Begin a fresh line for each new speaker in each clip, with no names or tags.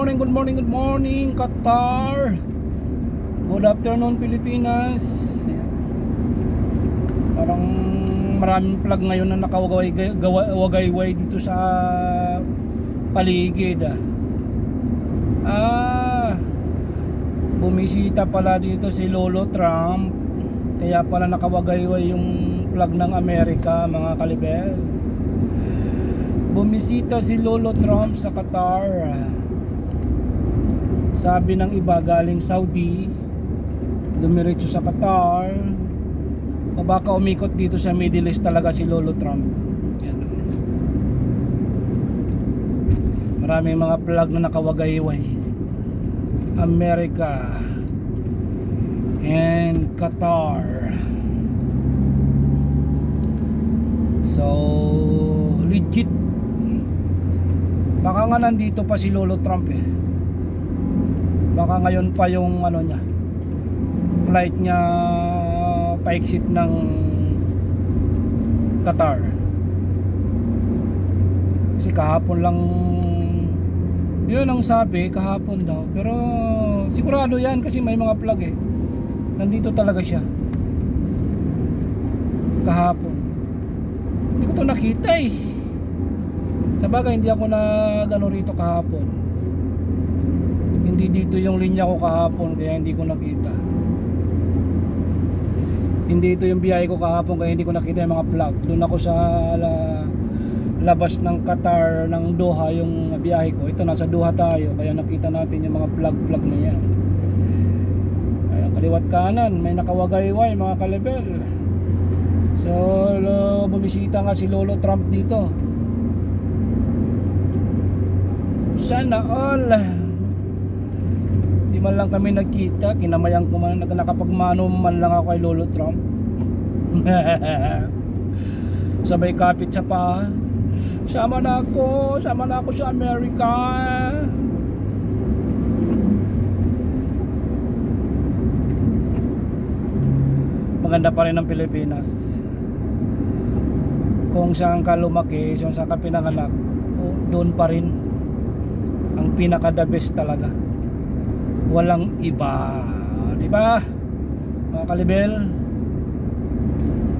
morning, good morning, good morning, Qatar. Good afternoon, Pilipinas. Parang maraming plug ngayon na nakawagayway dito sa paligid. Bumisita pala dito si Lolo Trump. Kaya pala nakawagayway yung plug ng Amerika, mga kalibel. Bumisita si Lolo Trump sa Qatar. Sabi ng iba galing Saudi, dumiretso sa Qatar, o baka umikot dito sa Middle East talaga si Lolo Trump. Yan. Maraming mga plug na nakawagayway. America and Qatar. So legit. Baka nga nandito pa si Lolo Trump eh. Baka ngayon pa yung ano niya, flight niya pa-exit ng Qatar. Kasi kahapon lang yun ang sabi, kahapon daw. Pero sigurado yan kasi may mga plug eh. Nandito talaga siya kahapon. Hindi ko to nakita eh. Sabagay hindi ako na gano'n rito kahapon. Hindi dito yung linya ko kahapon, kaya hindi ko nakita. Hindi ito yung biyahe ko kahapon, kaya hindi ko nakita yung mga plug. Doon ako sa labas ng Qatar, ng Doha yung biyahe ko. Ito nasa Doha tayo, kaya nakita natin yung mga plug na yan. Ayan, kaliwat kanan may nakawagayway mga kalibel. So bumisita nga si Lolo Trump dito. Sana all. Di man lang kami nagkita, kinamayan ko man, nakapagmano man lang ako kay Lolo Trump. Sabay kapit sa pa. Sama na ako sa Amerika. Maganda pa rin ang Pilipinas. Kung saan ka lumaki, kung saan ka pinanganak, doon pa rin ang pinaka the best talaga. Walang iba, di ba? Mga kalibel,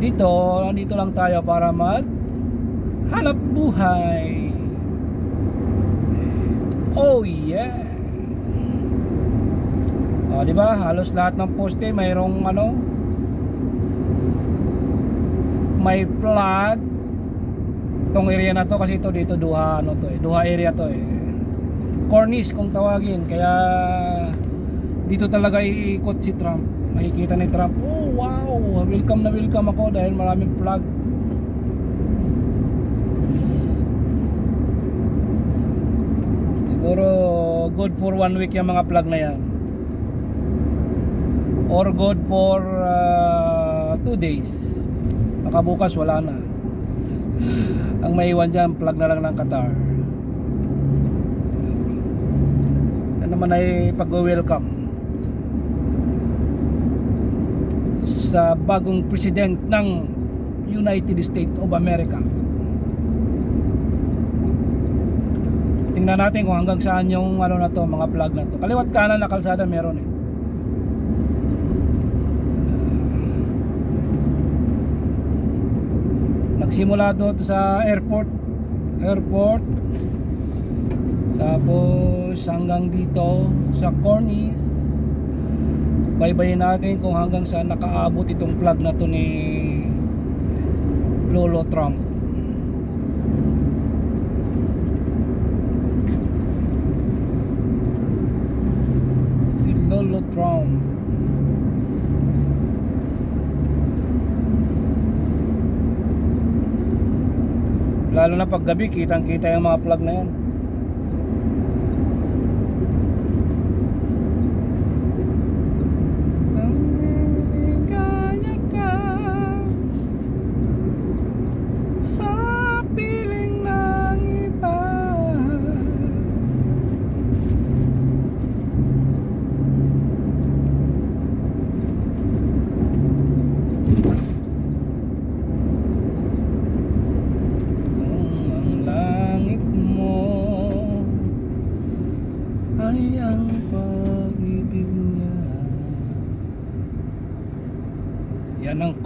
nandito lang tayo para hanap buhay. Oh yeah. Di ba? Halos lahat ng poste mayroong may plug. Itong area na to kasi ito dito Doha Doha area to eh. Cornice kung tawagin. Kaya dito talaga iikot si Trump. Makikita ni Trump, oh wow, welcome na welcome ako dahil maraming plug. Siguro good for 1 week yung mga plug na yan, or good for 2 days. Baka bukas wala na. Ang maiwan dyan, plug na lang ng Qatar. Naman ay pag-welcome sa bagong president ng United States of America. Tingnan natin kung hanggang saan yung na to, mga plug na to. Kaliwat kanan na kalsada meron eh. Nagsimula to sa airport, tapos hanggang dito sa Cornice. Baybayin natin kung hanggang saan nakaabot itong plug na to ni Lolo Trump. Si Lolo Trump. Lalo na pag gabi, kitang-kita yung mga plug na yan. Ang langit mo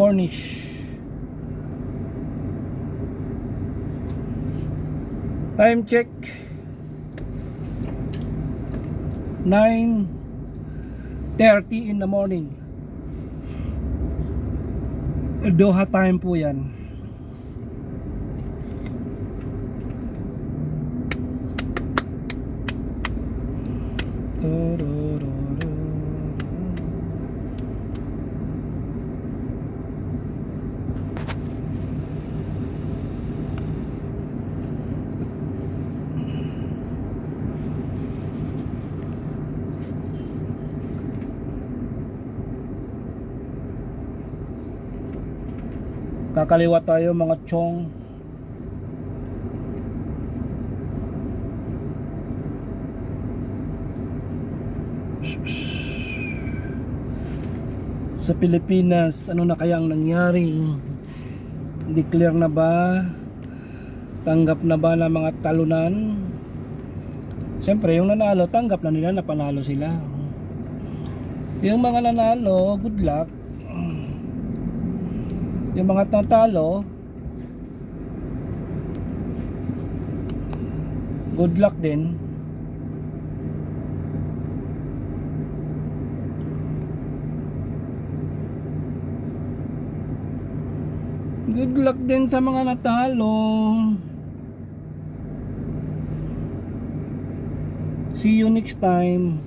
Cornish. Time check 9:30 in the morning. Doha time po yan. Kakaliwa tayo mga chong. Sa Pilipinas, ano na kaya ang nangyari? Declare na ba? Tanggap na ba ng mga talunan? Siyempre, yung nanalo, tanggap na nila na panalo sila. Yung mga nanalo, good luck. Yung mga natalo, good luck din. Good luck din sa mga natalo. See you next time.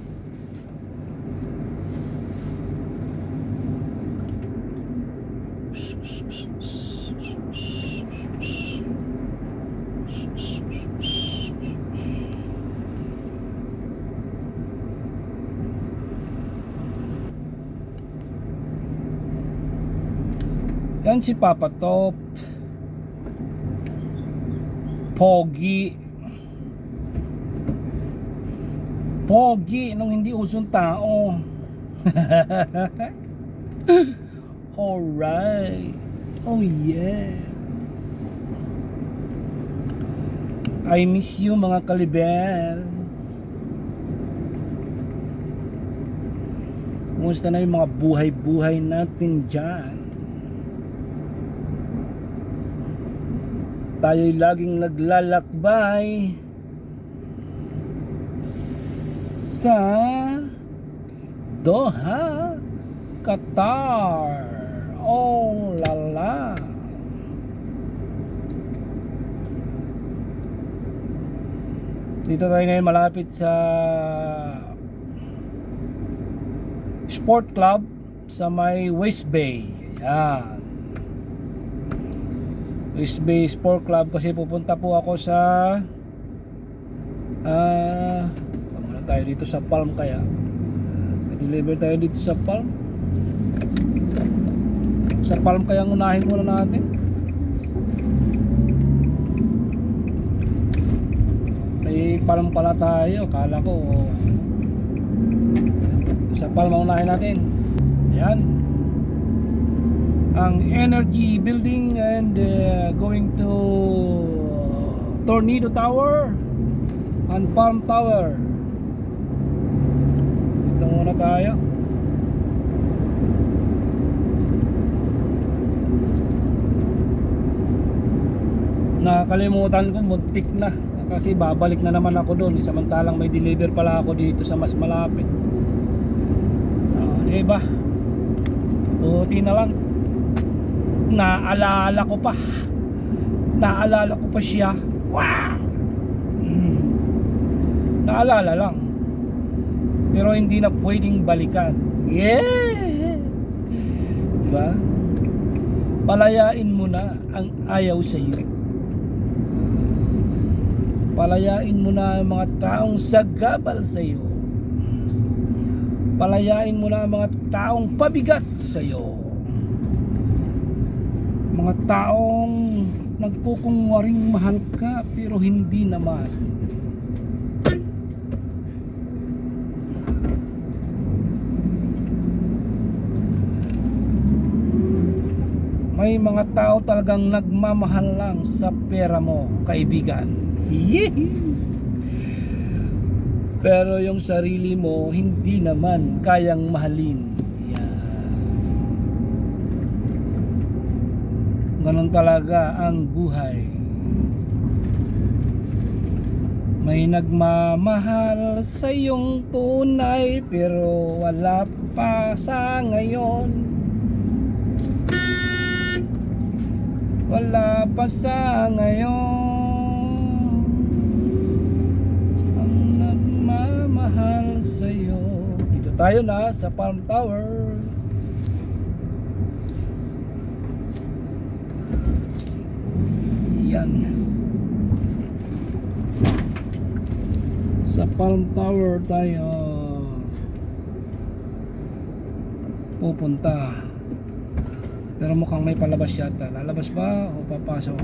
Yan si Papa Top. Pogi. Pogi nung hindi usong tao. Alright. Oh yeah. I miss you mga kalibel. Kumusta na yung mga buhay-buhay natin dyan? Tayo'y laging naglalakbay sa Doha, Qatar. Oh lala. Dito tayo ngayon malapit sa Sport Club sa may West Bay. Yan. West Bay Sport Club kasi pupunta po ako sa muna tayo dito sa Palm kaya. I-deliver tayo dito sa Palm. Sa Palm kaya unahin muna natin. May Palm pala tayo. Kala ko sa Palm unahin natin. Ayan. Ang Energy Building and going to Tornado Tower and Palm Tower. Dito muna tayo. Nakakalimutan ko, muntik na kasi babalik na naman ako doon samantalang may deliver pala ako dito sa mas malapit. Diba? Buti na lang naalala ko pa siya. Wow! Naalala lang pero hindi na pwedeng balikan. Yeah! Diba? Palayain mo na ang ayaw sa iyo. Palayain mo na ang mga taong sagabal sa iyo. Palayain mo na ang mga taong pabigat sa iyo. Mga taong nagkukungwaring mahal ka pero hindi naman. May mga tao talagang nagmamahal lang sa pera mo, kaibigan. Pero yung sarili mo hindi naman kayang mahalin. Ganun talaga ang buhay. May nagmamahal sa iyong tunay, pero wala pa sa ngayon. Wala pa sa ngayon ang nagmamahal sa iyo. Dito tayo na sa Palm Tower. Yan. Sa Palm Tower tayo pupunta. Pero mukhang may palabas yata. Lalabas ba o papasok?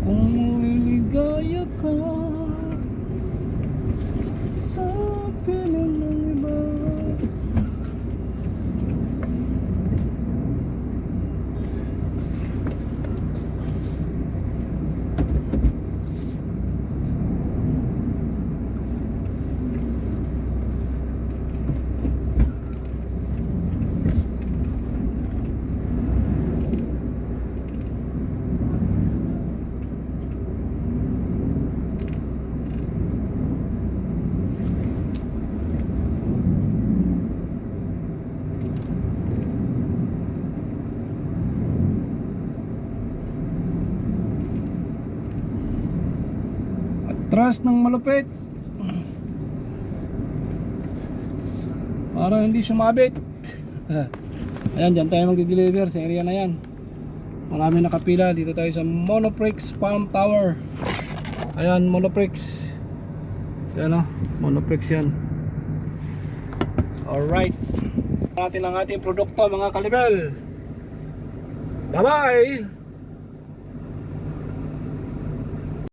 Kung liligaya ka sa piling ng iba. Atras ng malupit para hindi sumabit. Ayan, dyan tayo magdi-deliver sa area na yan. Marami nakapila. Dito tayo sa Monoprix Palm Tower. Ayan, Monoprix. Ayan o, Monoprix yan. Alright, natin ang ating produkto mga kalibel. Bye bye.